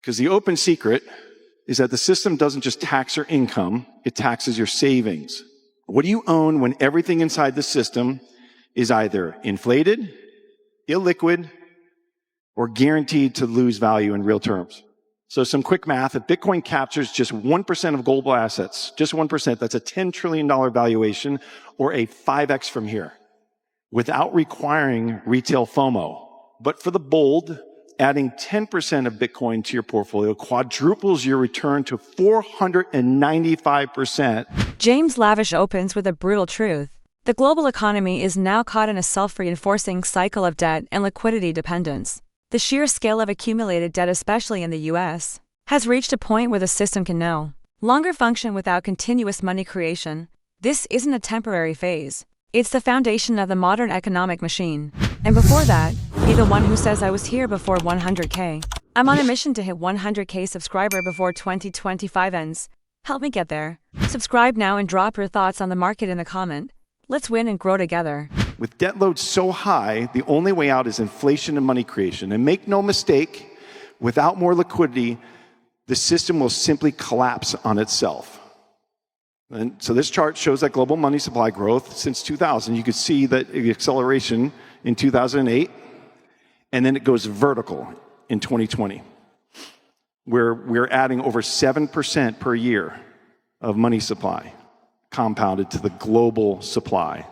Because the open secret is that the system doesn't just tax your income, it taxes your savings. What do you own when everything inside the system is either inflated, illiquid, or guaranteed to lose value in real terms? So some quick math, if Bitcoin captures just 1% of global assets, just 1%, that's a $10 trillion valuation, or a 5x from here, without requiring retail FOMO. But for the bold, adding 10% of Bitcoin to your portfolio quadruples your return to 495%. James Lavish opens with a brutal truth. The global economy is now caught in a self-reinforcing cycle of debt and liquidity dependence. The sheer scale of accumulated debt, especially in the US, has reached a point where the system can no longer function without continuous money creation. This isn't a temporary phase. It's the foundation of the modern economic machine. And before that, be the one who says I was here before 100K. I'm on a mission to hit 100K subscriber before 2025 ends. Help me get there. Subscribe now and drop your thoughts on the market in the comment. Let's win and grow together. With debt load so high, the only way out is inflation and money creation. And make no mistake, without more liquidity, the system will simply collapse on itself. And so this chart shows that global money supply growth since 2000. You could see that acceleration in 2008, and then it goes vertical in 2020, where we're adding over 7% per year of money supply, compounded to the global supply.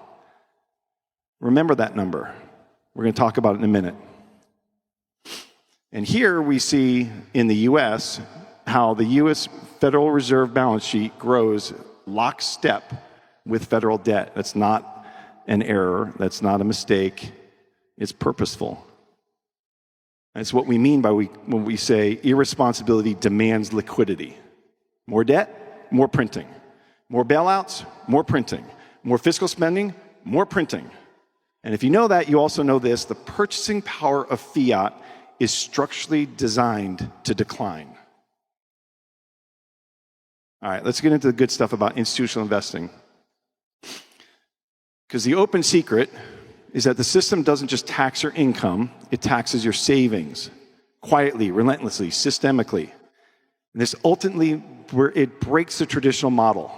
Remember that number. We're going to talk about it in a minute. And here we see in the US how the US Federal Reserve balance sheet grows lockstep with federal debt. That's not an error. That's not a mistake. It's purposeful. That's what we mean by when we say irresponsibility demands liquidity. More debt, more printing. More bailouts, more printing. More fiscal spending, more printing. And if you know that, you also know this: the purchasing power of fiat is structurally designed to decline. All right, let's get into the good stuff about institutional investing. Because the open secret is that the system doesn't just tax your income, it taxes your savings, quietly, relentlessly, systemically. And this ultimately, where it breaks the traditional model.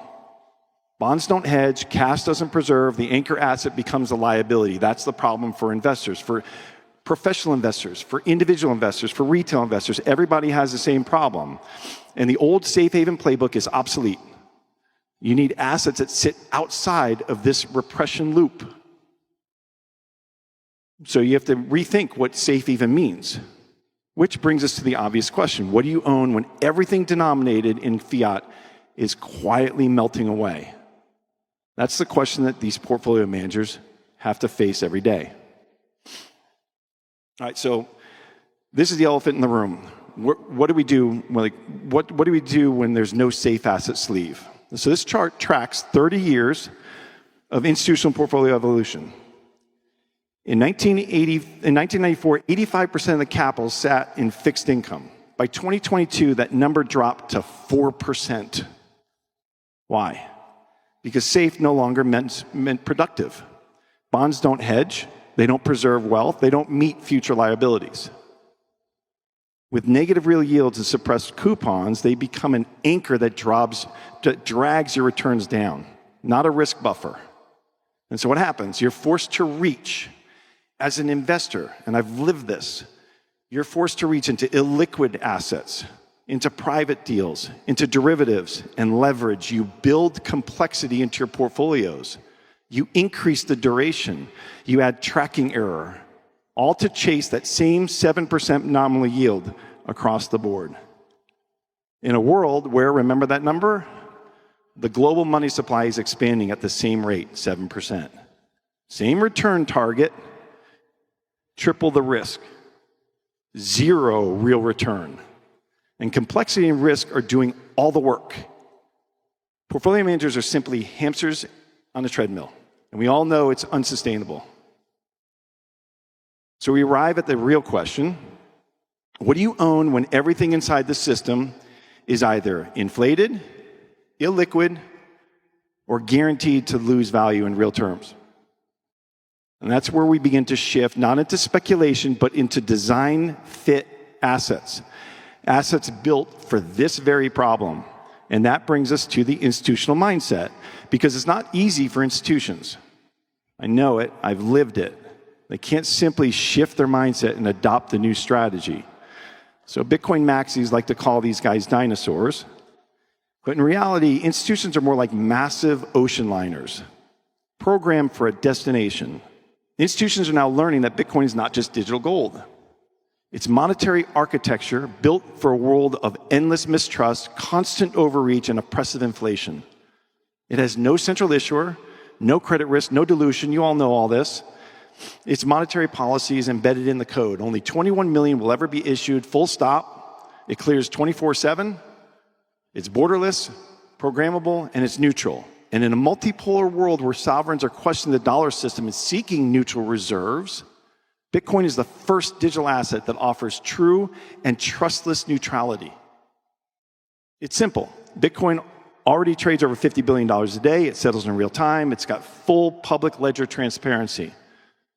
Bonds don't hedge, cash doesn't preserve, the anchor asset becomes a liability. That's the problem for investors, for professional investors, for individual investors, for retail investors. Everybody has the same problem. And the old safe haven playbook is obsolete. You need assets that sit outside of this repression loop. So you have to rethink what safe even means. Which brings us to the obvious question: what do you own when everything denominated in fiat is quietly melting away? That's the question that these portfolio managers have to face every day. All right, so this is the elephant in the room. What do we do? What do we do when there's no safe asset sleeve? So this chart tracks 30 years of institutional portfolio evolution. In 1994, 85% of the capital sat in fixed income. By 2022, that number dropped to 4%. Why? Because safe no longer meant productive. Bonds don't hedge, they don't preserve wealth, they don't meet future liabilities. With negative real yields and suppressed coupons, they become an anchor that drags your returns down, not a risk buffer. And so what happens? You're forced to reach. As an investor, and I've lived this, you're forced to reach into illiquid assets, into private deals, into derivatives and leverage. You build complexity into your portfolios. You increase the duration. You add tracking error, all to chase that same 7% nominal yield across the board. In a world where, remember that number? The global money supply is expanding at the same rate, 7%. Same return target, triple the risk, zero real return. And complexity and risk are doing all the work. Portfolio managers are simply hamsters on a treadmill, and we all know it's unsustainable. So we arrive at the real question: what do you own when everything inside the system is either inflated, illiquid, or guaranteed to lose value in real terms? And that's where we begin to shift, not into speculation, but into design fit assets. Assets built for this very problem. And that brings us to the institutional mindset, because it's not easy for institutions. I know it, I've lived it. They can't simply shift their mindset and adopt a new strategy. So Bitcoin maxis like to call these guys dinosaurs. But in reality, institutions are more like massive ocean liners, programmed for a destination. Institutions are now learning that Bitcoin is not just digital gold. It's monetary architecture built for a world of endless mistrust, constant overreach, and oppressive inflation. It has no central issuer, no credit risk, no dilution. You all know all this. Its monetary policy is embedded in the code. Only 21 million will ever be issued, full stop. It clears 24/7. It's borderless, programmable, and it's neutral. And in a multipolar world where sovereigns are questioning the dollar system and seeking neutral reserves, Bitcoin is the first digital asset that offers true and trustless neutrality. It's simple. Bitcoin already trades over $50 billion a day. It settles in real time. It's got full public ledger transparency.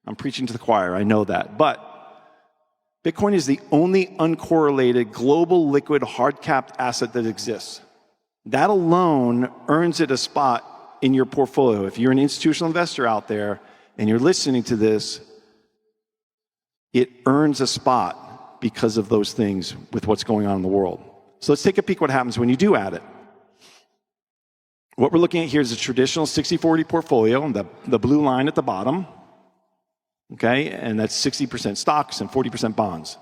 I'm preaching to the choir, I know that. But Bitcoin is the only uncorrelated global liquid hard-capped asset that exists. That alone earns it a spot in your portfolio. If you're an institutional investor out there and you're listening to this, it earns a spot because of those things with what's going on in the world. So let's take a peek what happens when you do add it. What we're looking at here is a traditional 60-40 portfolio, the blue line at the bottom. Okay, and that's 60% stocks and 40% bonds.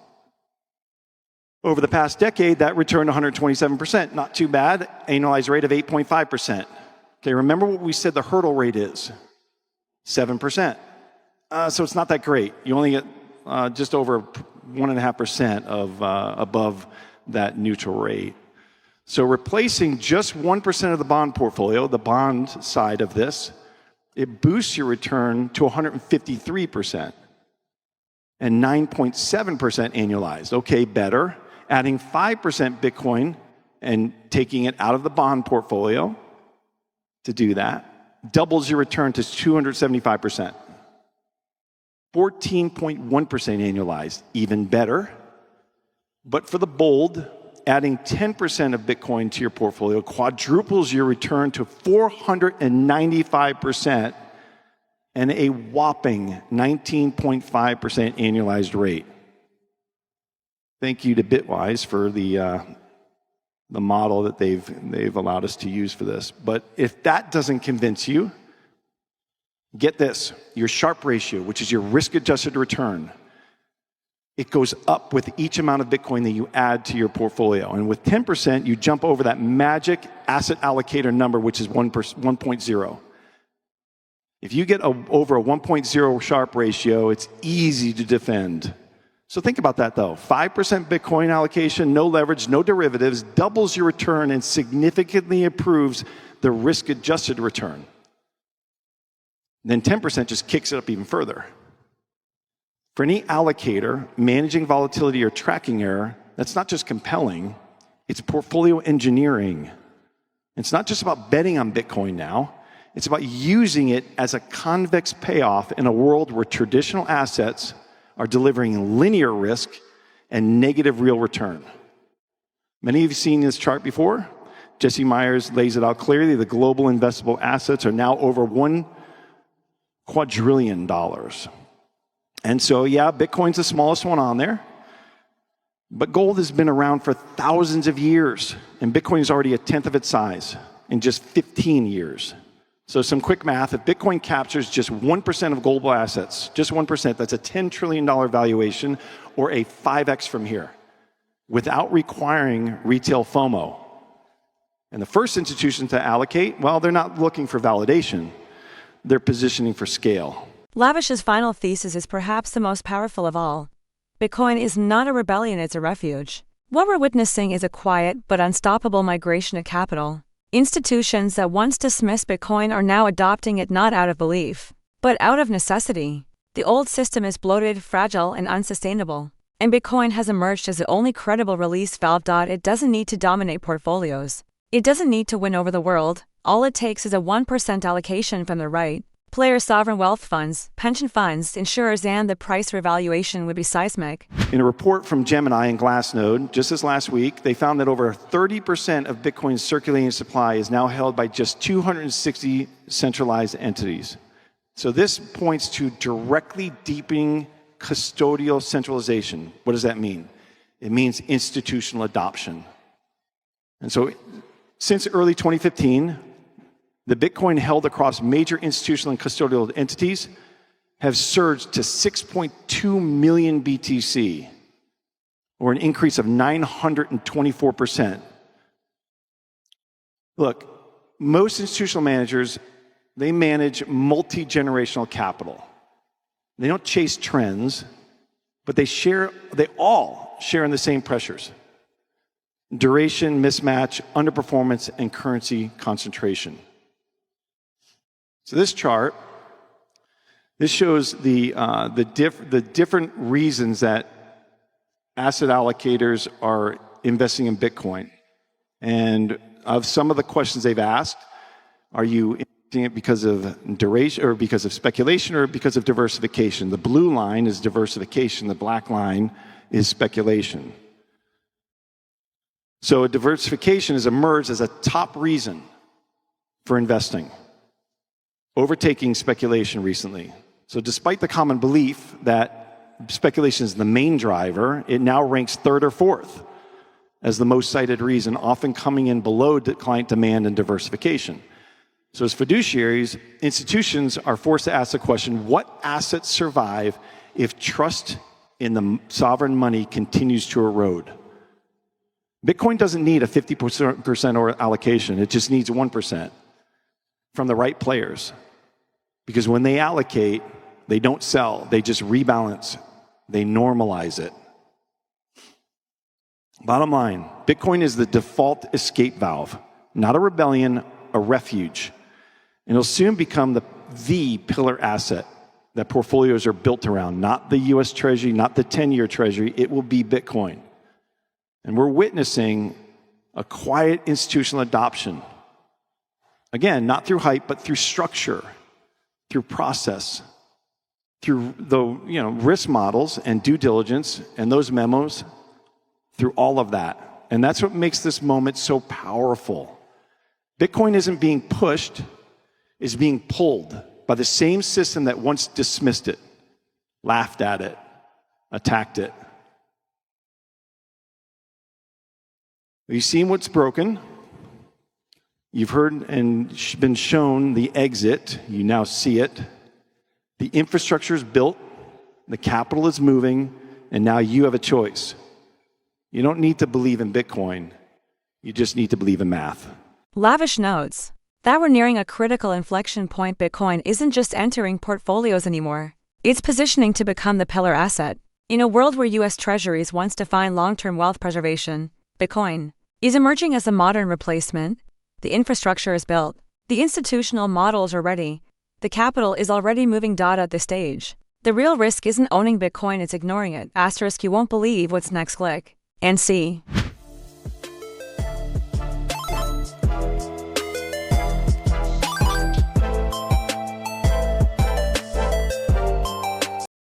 Over the past decade, that returned 127%. Not too bad. Annualized rate of 8.5%. Okay, remember what we said the hurdle rate is? 7%. So it's not that great. You only get just over 1.5% of above that neutral rate. So replacing just 1% of the bond portfolio, the bond side of this, it boosts your return to 153% and 9.7% annualized. Okay, better. Adding 5% Bitcoin and taking it out of the bond portfolio to do that doubles your return to 275%. 14.1% annualized, even better. But for the bold, adding 10% of Bitcoin to your portfolio quadruples your return to 495% and a whopping 19.5% annualized rate. Thank you to Bitwise for the model that they've allowed us to use for this. But if that doesn't convince you, get this, your Sharpe ratio, which is your risk-adjusted return, it goes up with each amount of Bitcoin that you add to your portfolio. And with 10%, you jump over that magic asset allocator number, which is 1.0. If you get over a 1.0 Sharpe ratio, it's easy to defend. So think about that, though. 5% Bitcoin allocation, no leverage, no derivatives, doubles your return and significantly improves the risk-adjusted return. Then 10% just kicks it up even further. For any allocator, managing volatility or tracking error, that's not just compelling, it's portfolio engineering. It's not just about betting on Bitcoin now, it's about using it as a convex payoff in a world where traditional assets are delivering linear risk and negative real return. Many of you have seen this chart before. Jesse Myers lays it out clearly. The global investable assets are now over $1 quadrillion. And so, yeah, Bitcoin's the smallest one on there. But gold has been around for thousands of years, and Bitcoin is already a tenth of its size in just 15 years. So some quick math, if Bitcoin captures just 1% of global assets, just 1%, that's a $10 trillion valuation or a 5x from here, without requiring retail FOMO. And the first institution to allocate, well, they're not looking for validation. They're positioning for scale. Lavish's final thesis is perhaps the most powerful of all. Bitcoin is not a rebellion, it's a refuge. What we're witnessing is a quiet but unstoppable migration of capital. Institutions that once dismissed Bitcoin are now adopting it not out of belief, but out of necessity. The old system is bloated, fragile, and unsustainable. And Bitcoin has emerged as the only credible release valve. It doesn't need to dominate portfolios. It doesn't need to win over the world. All it takes is a 1% allocation from the right, Players, sovereign wealth funds, pension funds, insurers, and the price revaluation would be seismic. In a report from Gemini and Glassnode just this last week, they found that over 30% of Bitcoin's circulating supply is now held by just 260 centralized entities. So this points to directly deepening custodial centralization. What does that mean? It means institutional adoption. And so since early 2015, the Bitcoin held across major institutional and custodial entities have surged to 6.2 million BTC, or an increase of 924%. Look, most institutional managers, they manage multi-generational capital. They don't chase trends, but they all share in the same pressures: duration, mismatch, underperformance, and currency concentration. So this chart, this shows the different reasons that asset allocators are investing in Bitcoin. And of some of the questions they've asked, are you investing it because of duration, or because of speculation, or because of diversification? The blue line is diversification, the black line is speculation. So diversification has emerged as a top reason for investing, overtaking speculation recently. So despite the common belief that speculation is the main driver, it now ranks third or fourth as the most cited reason, often coming in below client demand and diversification. So as fiduciaries, institutions are forced to ask the question, what assets survive if trust in the sovereign money continues to erode? Bitcoin doesn't need a 50% allocation, it just needs 1%. From the right players. Because when they allocate, they don't sell, they just rebalance, they normalize it. Bottom line, Bitcoin is the default escape valve, not a rebellion, a refuge. And it'll soon become the pillar asset that portfolios are built around, not the US Treasury, not the 10-year Treasury, it will be Bitcoin. And we're witnessing a quiet institutional adoption. Again, not through hype, but through structure, through process, through the risk models and due diligence and those memos, through all of that. And that's what makes this moment so powerful. Bitcoin isn't being pushed, it's being pulled by the same system that once dismissed it, laughed at it, attacked it. Have you seen what's broken? You've heard and been shown the exit. You now see it. The infrastructure is built, the capital is moving, and now you have a choice. You don't need to believe in Bitcoin. You just need to believe in math. Lavish notes that we're nearing a critical inflection point. Bitcoin isn't just entering portfolios anymore. It's positioning to become the pillar asset. In a world where US Treasuries once defined long-term wealth preservation, Bitcoin is emerging as a modern replacement. The infrastructure is built. The institutional models are ready. The capital is already moving. At this stage, the real risk isn't owning Bitcoin, it's ignoring it. Asterisk, you won't believe what's next. Click and see.